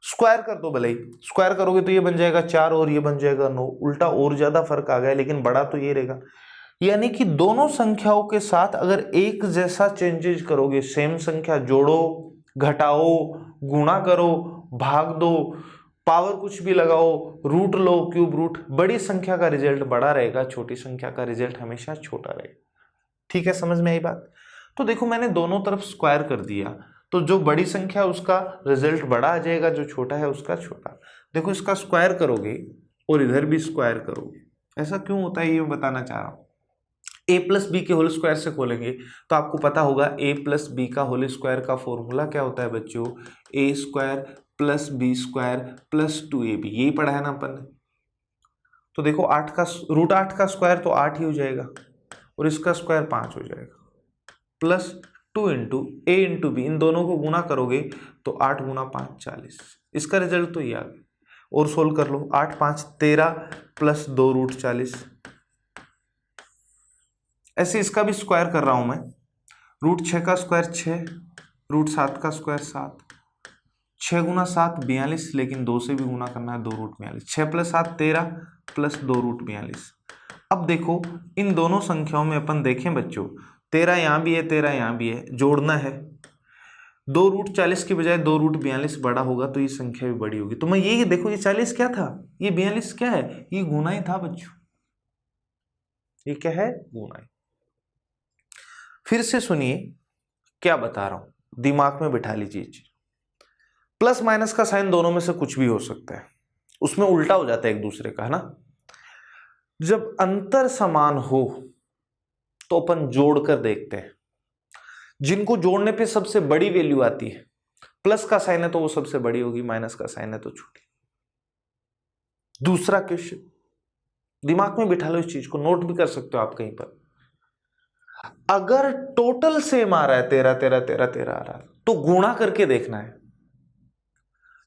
Speaker 1: स्क्वायर कर दो भले ही, स्क्वायर करोगे तो ये बन जाएगा 4 और ये बन जाएगा 9, उल्टा और ज्यादा फर्क आ गया, लेकिन बड़ा तो ये रहेगा। यानी कि दोनों संख्याओं के साथ अगर एक जैसा चेंजेज करोगे, सेम संख्या जोड़ो, घटाओ, गुणा करो, भाग दो, पावर कुछ भी लगाओ, रूट लो, क्यूब रूट, बड़ी संख्या का रिजल्ट बड़ा रहेगा, छोटी संख्या का रिजल्ट हमेशा छोटा रहेगा। ठीक है, समझ में आई बात? तो देखो मैंने दोनों तरफ स्क्वायर कर दिया, तो जो बड़ी संख्या उसका रिजल्ट बड़ा आ जाएगा, जो छोटा है उसका छोटा। देखो इसका स्क्वायर करोगे और इधर भी स्क्वायर करोगे, ऐसा क्यों होता है ये मैं बताना चाह रहा हूं। a प्लस बी के होल स्क्वायर से खोलेंगे तो आपको पता होगा a प्लस बी का होल स्क्वायर का फॉर्मूला क्या होता है बच्चों, a square plus B square plus 2ab, यही पढ़ा है ना अपन ने। तो देखो 8 का √8 का स्क्वायर तो 8 ही हो जाएगा और इसका स्क्वायर 5 हो जाएगा, plus 2 into a into B, इन दोनों को गुना करोगे तो 8 गुना 5 40, इसका रिजल्ट तो ये आ गया। और सोल्व कर लो, 8 5 13 प्लस 2 √40। ऐसे इसका भी स्क्वायर कर रहा हूं मैं, √6 का स्क्वायर 6, √7 का स्क्वायर 7, 6 गुना 7 42, लेकिन 2 से भी गुना करना है, 2 √42, 6 प्लस 7 13 प्लस 2 √42। अब देखो इन दोनों संख्याओं में अपन देखें बच्चों, 13 यहाँ भी है 13 यहाँ भी है, जोड़ना है, 2 √40 की बजाय 2 √42 बड़ा होगा तो ये संख्या भी बड़ी होगी। तो मैं ये देखो, ये 40 क्या था, ये 42 क्या है, ये गुना ही था बच्चों, ये क्या है, गुना ही। फिर से सुनिए क्या बता रहा हूं, दिमाग में बिठा लीजिए। प्लस माइनस का साइन दोनों में से कुछ भी हो सकता है, उसमें उल्टा हो जाता है एक दूसरे का, है ना। जब अंतर समान हो तो अपन जोड़कर देखते हैं, जिनको जोड़ने पे सबसे बड़ी वैल्यू आती है, प्लस का साइन है तो वो सबसे बड़ी होगी, माइनस का साइन है तो छोटी। दूसरा क्वेश्चन, दिमाग में बिठा लो इस चीज को, नोट भी कर सकते हो आप कहीं पर। अगर टोटल सेम आ रहा है 13 13 13 13 आ रहा है, तो गुणा करके देखना है,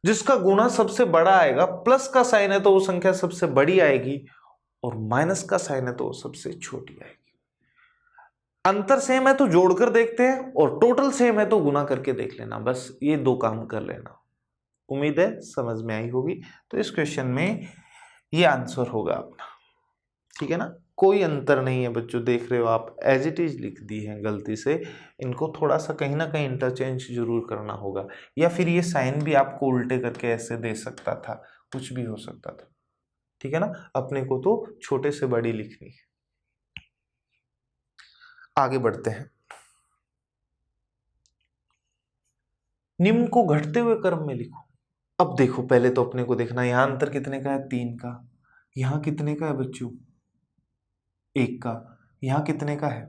Speaker 1: जिसका गुणा सबसे बड़ा आएगा, प्लस का साइन है तो वो संख्या सबसे बड़ी आएगी, और माइनस का साइन है तो वो सबसे छोटी आएगी। अंतर सेम है तो जोड़कर देखते हैं, और टोटल सेम है तो गुना करके देख लेना, बस ये 2 काम कर लेना। उम्मीद है समझ में आई होगी। तो इस क्वेश्चन में ये आंसर होगा अपना, ठीक है ना। कोई अंतर नहीं है बच्चों, देख रहे हो आप, एज इट इज लिख दी है गलती से, इनको थोड़ा सा कहीं ना कहीं इंटरचेंज जरूर करना होगा, या फिर ये साइन भी आपको उल्टे करके ऐसे दे सकता था, कुछ भी हो सकता था, ठीक है ना। अपने को तो छोटे से बड़ी लिखनी है। आगे बढ़ते हैं, निम्न को घटते हुए क्रम में लिखो। अब देखो पहले तो अपने को देखना, यहां अंतर कितने का है, 3 का, यहां कितने का है बच्चों, 1 का, यहां कितने का है,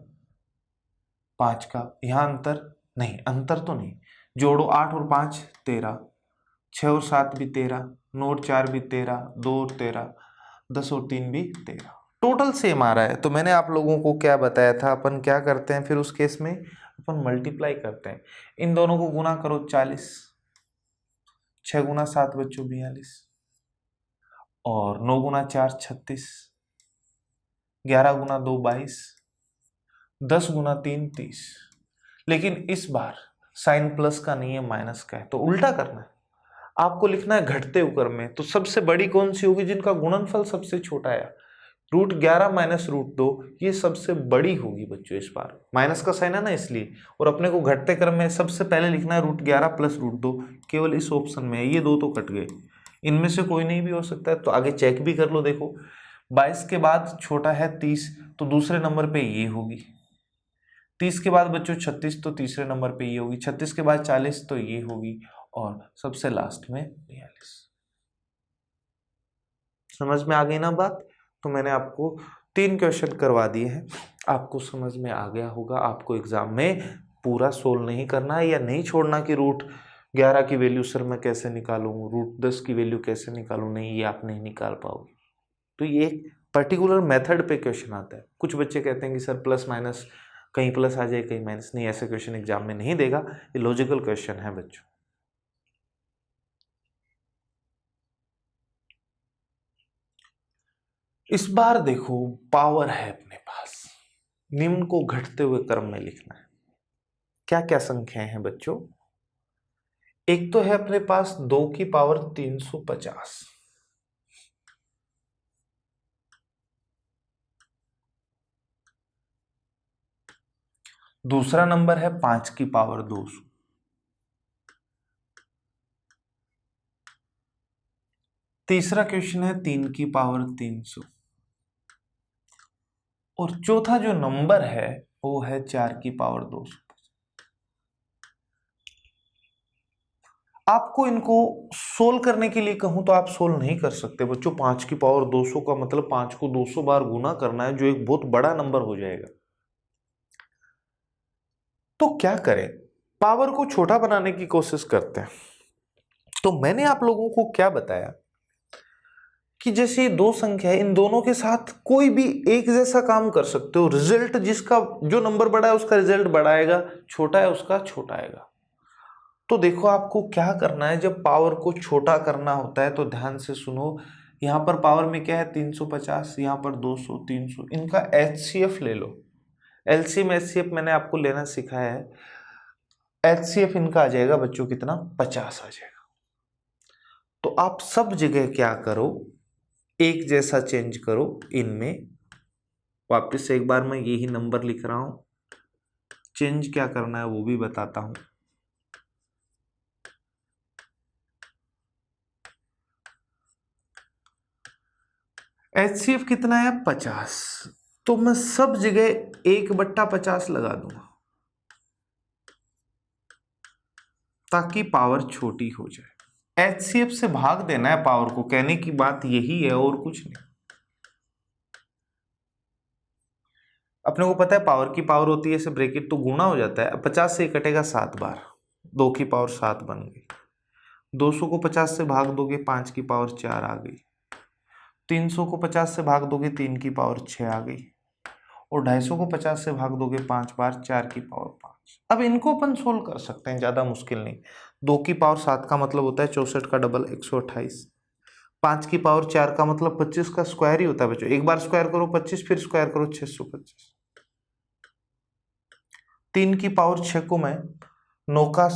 Speaker 1: 5 का, यहां अंतर नहीं, अंतर तो नहीं, जोड़ो 8 और 5 13, 6 और 7 भी 13, 9 और 4 भी 13, 2 और 13, 10 और 3 भी 13, टोटल सेम आ रहा है। तो मैंने आप लोगों को क्या बताया था, अपन क्या करते हैं फिर उस केस में, अपन मल्टीप्लाई करते हैं, इन दोनों को गुना करो 40, 6 गुना 7 बच्चों 42, और 9 गुना 4 36, 11 गुना 2 22, 10 गुना 3 30। लेकिन इस बार साइन प्लस का नहीं है, माइनस का है, तो उल्टा करना है, आपको लिखना है घटते हुए क्रम में। तो सबसे बड़ी कौन सी होगी, जिनका गुणनफल सबसे छोटा है, √11 माइनस √2, ये सबसे बड़ी होगी बच्चों इस बार, माइनस का साइन है ना इसलिए। और अपने को घटते क्रम में सबसे पहले लिखना है √11 प्लस √2, केवल इस ऑप्शन में है, ये 2 तो कट गए, इनमें से कोई नहीं भी हो सकता है, तो आगे चेक भी कर लो। देखो 22 के बाद छोटा है 30, तो दूसरे नंबर पे ये होगी, 30 के बाद बच्चों 36, तो तीसरे नंबर पे ये होगी, 36 के बाद 40 तो ये होगी, और सबसे लास्ट में 42। समझ में आ गई ना बात। तो मैंने आपको 3 क्वेश्चन करवा दिए हैं, आपको समझ में आ गया होगा, आपको एग्जाम में पूरा सोल्व नहीं करना है, या नहीं छोड़ना कि रूट 11 की वैल्यू सर मैं कैसे निकालूं, रूट 10 की वैल्यू कैसे निकालूं, नहीं, ये आप नहीं निकाल पाओगे। तो ये एक पर्टिकुलर मेथड पे क्वेश्चन आता है। कुछ बच्चे कहते हैं कि सर प्लस माइनस कहीं प्लस आ जाए कहीं माइनस, नहीं, ऐसे क्वेश्चन एग्जाम में नहीं देगा, ये लॉजिकल क्वेश्चन है बच्चों। इस बार देखो पावर है अपने पास, निम्न को घटते हुए क्रम में लिखना है। क्या क्या संख्याएं हैं बच्चों? एक तो है अपने पास 2 की पावर 350, दूसरा नंबर है 5 की पावर 200, तीसरा क्वेश्चन है 3 की पावर 300, और चौथा जो नंबर है वो है 4 की पावर 200। आपको इनको सोल्व करने के लिए कहूं तो आप सोल्व नहीं कर सकते बच्चों। 5 की पावर 200 का मतलब 5 को 200 बार गुना करना है, जो एक बहुत बड़ा नंबर हो जाएगा। तो क्या करें, पावर को छोटा बनाने की कोशिश करते हैं। तो मैंने आप लोगों को क्या बताया कि जैसे ये दो संख्या है, इन दोनों के साथ कोई भी एक जैसा काम कर सकते हो। रिजल्ट जिसका जो नंबर बड़ा है उसका रिजल्ट बड़ा आएगा, छोटा है उसका छोटा आएगा। तो देखो आपको क्या करना है, जब पावर को छोटा करना होता है तो ध्यान से सुनो। यहां पर पावर में क्या है 350, यहां पर 200, 300, इनका एचसीएफ ले लो। एलसीएम एचसीएफ मैंने आपको लेना सिखाया है। एचसीएफ इनका आ जाएगा बच्चों कितना, 50 आ जाएगा। तो आप सब जगह क्या करो, एक जैसा चेंज करो इनमें। वापस से एक बार मैं यही नंबर लिख रहा हूं, चेंज क्या करना है वो भी बताता हूं। एचसीएफ कितना है 50, तो मैं सब जगह 1/50 लगा दूंगा ताकि पावर छोटी हो जाए। एचसीएफ से भाग देना है पावर को, कहने की बात यही है और कुछ नहीं। अपने को पता है पावर की पावर होती है ऐसे ब्रैकेट तो गुणा हो जाता है। 50 से कटेगा 7 बार, 2 की पावर 7 बन गई। 200 को 50 से भाग दोगे 5 की पावर 4 आ गई। 300 को 50 से भाग दोगे 3 की पावर 6 आ गई। और 250 को 50 से भाग दोगे 5 बार, 4 की पावर 5। अब इनको अपन सोल्व कर सकते हैं, ज्यादा मुश्किल नहीं। 2 की पावर 7 का मतलब होता है 64 का डबल 128। 5 की पावर 4 का मतलब 25 का स्क्वायर ही होता है बच्चों। एक बार स्क्वायर करो 25, फिर स्क्वायर करो 625। 3 की पावर 6 को मैं 9 का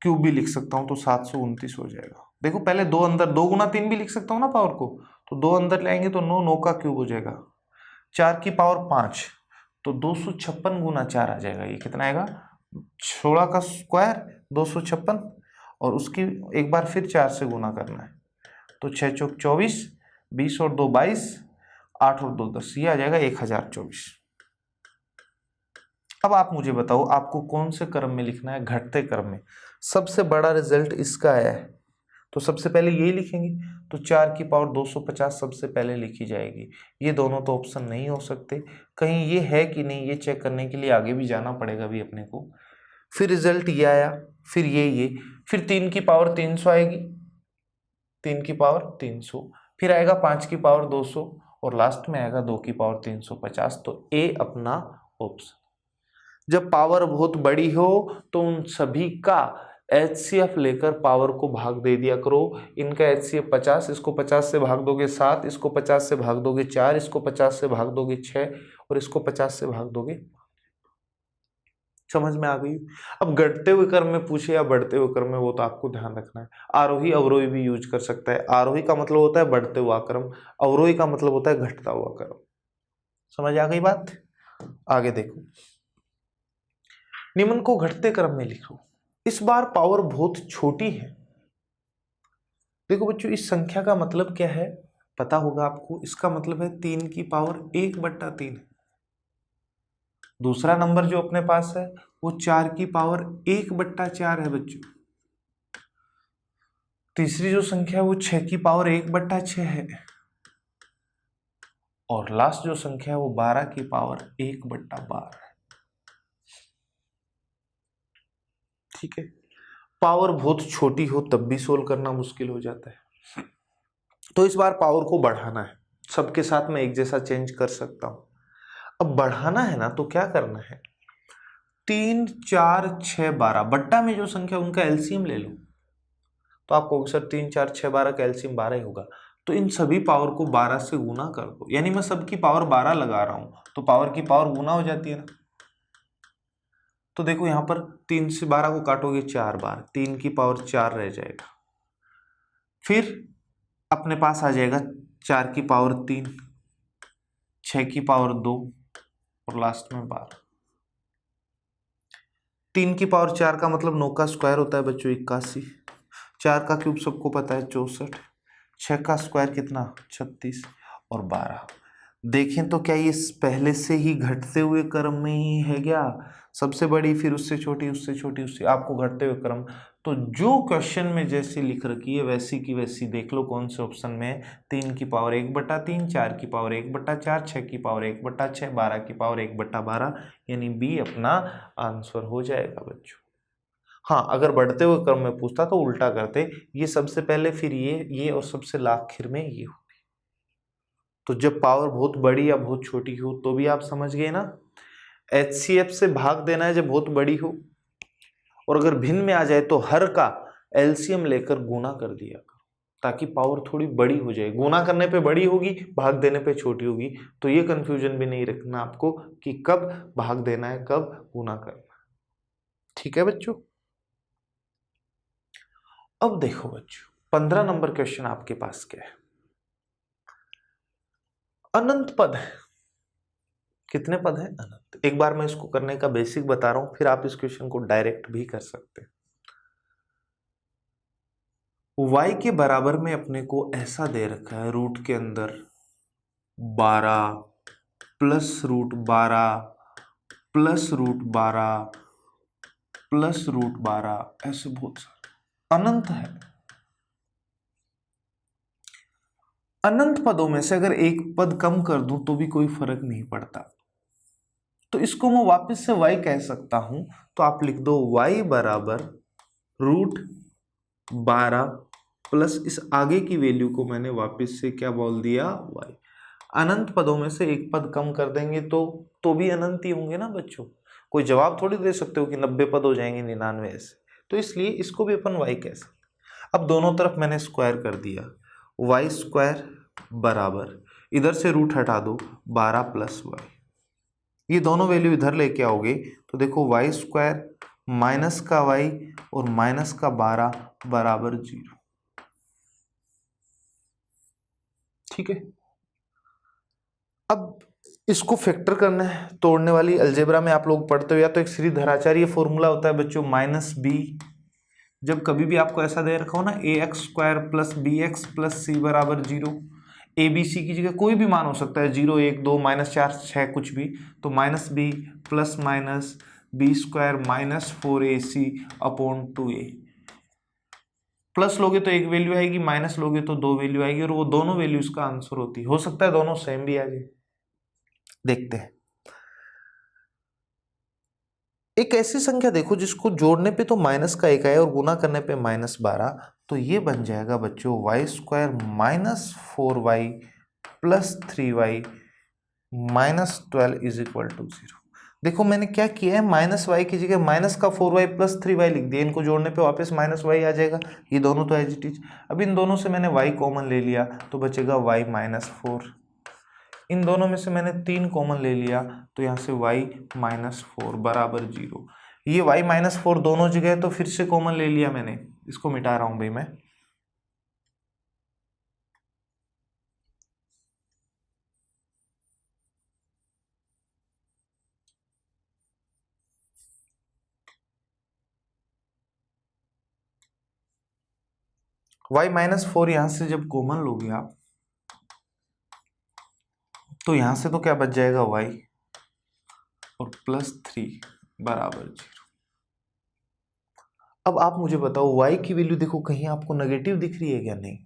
Speaker 1: क्यूब भी लिख सकता हूं तो 729 हो जाएगा। देखो पहले दो अंदर, 2 गुना 3 भी लिख सकता हूं ना पावर को, तो 2 अंदर लाएंगे तो 9, 9 का क्यूब हो जाएगा। 4 की पावर 5 तो 256 गुना 4 आ जाएगा। ये कितना आएगा, 16 का स्क्वायर 256, और उसकी एक बार फिर 4 से गुना करना है तो 6 चौक 24, 20 और 2 22, 8 और 2 10, ये आ जाएगा 1024। अब आप मुझे बताओ आपको कौन से क्रम में लिखना है, घटते क्रम में। सबसे बड़ा रिजल्ट इसका आया है तो सबसे पहले यही लिखेंगे। तो 4 की पावर 250 सबसे पहले लिखी जाएगी। ये दोनों तो ऑप्शन नहीं हो सकते, कहीं ये है कि नहीं ये चेक करने के लिए आगे भी जाना पड़ेगा भी अपने को। फिर रिजल्ट ये आया, फिर ये फिर 3 की पावर 300 आएगी, 3 की पावर 300, फिर आएगा 5 की पावर 200, और लास्ट में आएगा 2 की पावर 350। तो ए अपना ऑप्शन। जब पावर बहुत बड़ी हो तो उन सभी का एचसीएफ लेकर पावर को भाग दे दिया करो। इनका एचसीएफ 50, इसको 50 से भाग दोगे 7, इसको 50 से भाग दोगे 4, इसको 50 से भाग दोगे 6, और इसको 50 से भाग दोगे। समझ में आ गई? अब घटते हुए क्रम में पूछे या बढ़ते हुए क्रम में, वो तो आपको ध्यान रखना है। आरोही अवरोही भी यूज कर सकता है। आरोही का मतलब होता है बढ़ते हुआ क्रम, अवरोही का मतलब होता है घटता हुआ क्रम। समझ आ गई बात? आगे देखो, निम्न को घटते क्रम में लिखो। इस बार पावर बहुत छोटी है। देखो बच्चों इस संख्या का मतलब क्या है पता होगा आपको। इसका मतलब है 3 की पावर 1/3 है। दूसरा नंबर जो अपने पास है वो 4 की पावर 1/4 है बच्चों। तीसरी जो संख्या है वो 6 की पावर 1/6 है। और लास्ट जो संख्या है वो 12 की पावर 1/12 है। ठीक है, पावर बहुत छोटी हो तब भी सोल्व करना मुश्किल हो जाता है। तो इस बार पावर को बढ़ाना है, सबके साथ में एक जैसा चेंज कर सकता हूं। अब बढ़ाना है ना, तो क्या करना है, 3 4 6 12 बट्टा में जो संख्या उनका एलसीएम ले लो। तो आप कहोगे सर 3 4 6 12 का एलसीएम 12 ही होगा, तो इन सभी पावर को 12 से गुना कर दो, यानी मैं सबकी पावर 12 लगा रहा हूं, तो पावर की पावर गुना हो जाती है ना। तो देखो यहां पर 3 से 12 को काटोगे 4 बार, 3 की पावर 4 रह जाएगा, फिर अपने पास आ जाएगा 4 की पावर 3, 6 की पावर 2 और लास्ट में 12। 3 की पावर 4 का मतलब 9 का स्क्वायर होता है बच्चों 81, 4 का क्यूब सबको पता है 64, 6 का स्क्वायर कितना 36 और 12। देखें तो क्या ये पहले से ही घटते हुए क्रम में ही है क्या, सबसे बड़ी फिर उससे छोटी उससे छोटी उससे आपको घटते हुए क्रम। तो जो क्वेश्चन में जैसी लिख रखी है वैसी की वैसी देख लो कौन से ऑप्शन में 3 की पावर 1/3, 4 की पावर 1/4, 6 की पावर 1/6, 12 की पावर 1/12, यानी बी अपना आंसर हो जाएगा बच्चों। हाँ, अगर बढ़ते हुए क्रम में पूछता तो उल्टा करते, ये सबसे पहले फिर ये और सबसे आखिर में ये हो। तो जब पावर बहुत बड़ी या बहुत छोटी हो तो भी आप समझ गए ना, HCF से भाग देना है जब बहुत बड़ी हो, और अगर भिन्न में आ जाए तो हर का एलसीएम लेकर गुना कर दिया करो, ताकि पावर थोड़ी बड़ी हो जाए। गुना करने पे बड़ी होगी, भाग देने पे छोटी होगी, तो ये कंफ्यूजन भी नहीं रखना आपको कि कब भाग देना है कब गुना करना। ठीक है बच्चों, अब देखो बच्चों 15 नंबर क्वेश्चन आपके पास क्या है, अनंत पद है। कितने पद है अनंत। एक बार मैं इसको करने का बेसिक बता रहा हूं, फिर आप इस क्वेश्चन को डायरेक्ट भी कर सकते हैं। y के बराबर में अपने को ऐसा दे रखा है, रूट के अंदर 12 plus root 12 plus root 12 plus root 12, ऐसे बहुत सारे अनंत है। अनंत पदों में से अगर एक पद कम कर दूं तो भी कोई फर्क नहीं पड़ता, तो इसको मैं वापस से y कह सकता हूं। तो आप लिख दो y बराबर रूट 12 प्लस इस आगे की वैल्यू को मैंने वापस से क्या बोल दिया y। अनंत पदों में से एक पद कम कर देंगे तो भी अनंत ही होंगे ना बच्चों। कोई जवाब थोड़ी दे सकते हो कि 90 पद हो जाएंगे 99 ऐसे, तो इसलिए इसको भी अपन y कह सकते। अब दोनों तरफ मैंने स्क्वायर कर दिया, y स्क्वायर बराबर इधर से रूट हटा दो 12 प्लस y, ये दोनों वैल्यू इधर लेके आओगे तो देखो y स्क्वायर माइनस का y और माइनस का 12 बराबर 0। ठीक है, अब इसको फैक्टर करना है, तोड़ने वाली अलजेब्रा में आप लोग पढ़ते हो, या तो एक श्रीधराचार्य फॉर्मूला होता है बच्चों माइनस बी। जब कभी भी आपको ऐसा दे रखा हो ना ax² plus bx plus c बराबर 0, ए बी सी की जगह कोई भी मान हो सकता है 0 1 2 -4 6 कुछ भी, तो minus B plus minus b² minus 4ac upon 2a। Plus लोगे तो एक वैल्यू आएगी, माइनस लोगे तो दो वैल्यू आएगी, और वो दोनों वैल्यू इसका आंसर होती है। हो सकता है दोनों सेम भी आ जाए, देखते हैं। एक ऐसी संख्या देखो जिसको जोड़ने पे तो माइनस का 1 आया और गुना करने पे -12, तो ये बन जाएगा बच्चों y² minus 4y plus 3y minus 12 is equal to 0। देखो मैंने क्या किया है, माइनस वाई की जगह माइनस का 4y प्लस 3y लिख दिया, इनको जोड़ने पे वापस माइनस वाई आ जाएगा, ये दोनों तो एज इट इज। अब इन दोनों से मैंने y कॉमन ले लिया तो बचेगा y माइनस 4, इन दोनों में से मैंने 3 कॉमन ले लिया तो यहाँ से y माइनस 4 बराबर 0। ये y माइनस 4 दोनों जगह तो फिर से कॉमन ले लिया मैंने, इसको मिटा रहा हूं भाई मैं। y माइनस 4 यहां से जब कॉमन लोगे आप तो यहां से तो क्या बच जाएगा y और प्लस 3 बराबर 0। अब आप मुझे बताओ y की वैल्यू देखो कहीं आपको नेगेटिव दिख रही है क्या, नहीं।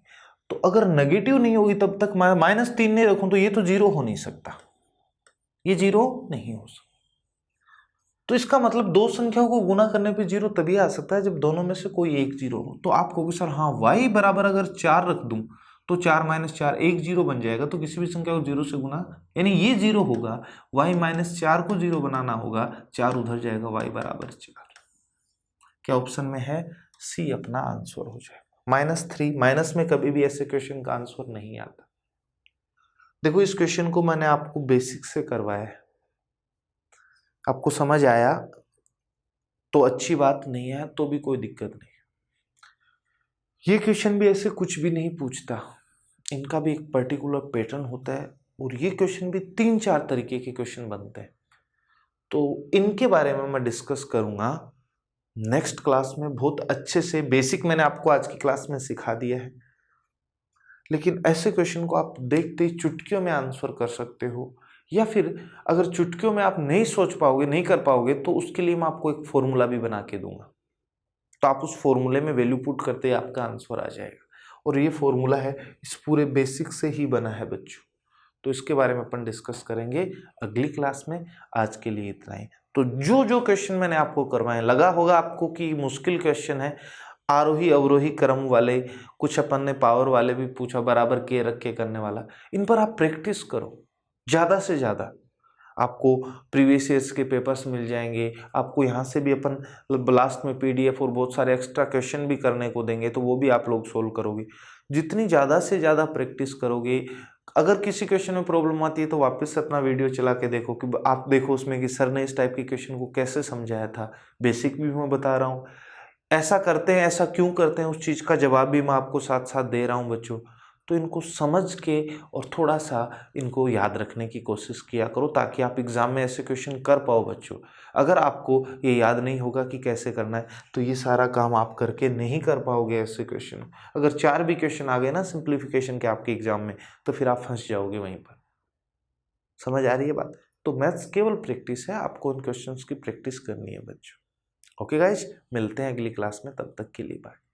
Speaker 1: तो अगर नेगेटिव नहीं होगी तब तक मैं -3 नहीं रखूं तो ये तो 0 हो नहीं सकता, ये 0 नहीं हो सकता। तो इसका मतलब दो संख्याओं को गुना करने पे जीरो तभी आ सकता है जब दोनों में से कोई एक जीरो हो। तो आप कहोगे सर हाँ y बराबर अगर 4 रख दूं तो 4 माइनस 4 एक जीरो बन जाएगा, तो किसी भी संख्या को जीरो से गुना, यानी ये जीरो होगा, y माइनस 4 को जीरो बनाना होगा, 4 उधर जाएगा, y बराबर 4। क्या ऑप्शन में है? सी अपना आंसर हो जाएगा। -3, माइनस में कभी भी ऐसे क्वेश्चन का आंसर नहीं आता। देखो इस क्वेश्चन को मैंने आपको बेसिक से करवाया है, आपको समझ आया तो अच्छी बात, नहीं है तो भी कोई दिक्कत नहीं। ये क्वेश्चन भी ऐसे कुछ भी नहीं पूछता, इनका भी एक पर्टिकुलर पैटर्न होता है, और ये क्वेश्चन भी 3-4 तरीके के क्वेश्चन बनते हैं। तो इनके बारे में मैं डिस्कस करूंगा नेक्स्ट क्लास में बहुत अच्छे से। बेसिक मैंने आपको आज की क्लास में सिखा दिया है, लेकिन ऐसे क्वेश्चन को आप देखते ही चुटकियों में आंसर कर सकते हो, या फिर अगर चुटकियों में आप नहीं सोच पाओगे, नहीं कर पाओगे, तो उसके लिए मैं आपको एक फॉर्मूला भी बना के दूंगा। तो आप उस फॉर्मूले में वैल्यू पुट करते ही आपका आंसर आ जाएगा, और ये फॉर्मूला है इस पूरे बेसिक से ही बना है बच्चों। तो इसके बारे में अपन डिस्कस करेंगे अगली क्लास में। आज के लिए इतना ही। तो जो जो क्वेश्चन मैंने आपको करवाए, लगा होगा आपको कि मुश्किल क्वेश्चन है, आरोही अवरोही क्रम वाले, कुछ अपन ने पावर वाले भी पूछा, बराबर के रख के करने वाला, इन पर आप प्रैक्टिस करो ज़्यादा से ज़्यादा। आपको प्रीवियस ईयर्स के पेपर्स मिल जाएंगे, आपको यहाँ से भी अपन लास्ट में PDF और बहुत सारे एक्स्ट्रा क्वेश्चन भी करने को देंगे, तो वो भी आप लोग सोल्व करोगे। जितनी ज़्यादा से ज़्यादा प्रैक्टिस करोगे, अगर किसी क्वेश्चन में प्रॉब्लम आती है तो वापस से अपना वीडियो चला के देखो, कि आप देखो उसमें कि सर ने इस टाइप के क्वेश्चन को कैसे समझाया था। बेसिक भी मैं बता रहा हूँ, ऐसा करते हैं, ऐसा क्यों करते हैं, उस चीज़ का जवाब भी मैं आपको साथ साथ दे रहा हूँ बच्चों। तो इनको समझ के और थोड़ा सा इनको याद रखने की कोशिश किया करो, ताकि आप एग्ज़ाम में ऐसे क्वेश्चन कर पाओ बच्चों। अगर आपको ये याद नहीं होगा कि कैसे करना है, तो ये सारा काम आप करके नहीं कर पाओगे ऐसे क्वेश्चन। अगर 4 भी क्वेश्चन आ गए ना सिंप्लीफिकेशन के आपके एग्ज़ाम में, तो फिर आप फंस जाओगे वहीं पर। समझ आ रही है बात? तो मैथ्स केवल प्रैक्टिस है, आपको उन क्वेश्चंस की प्रैक्टिस करनी है बच्चों। ओके गाइज, मिलते हैं अगली क्लास में, तब तक के लिए बाय।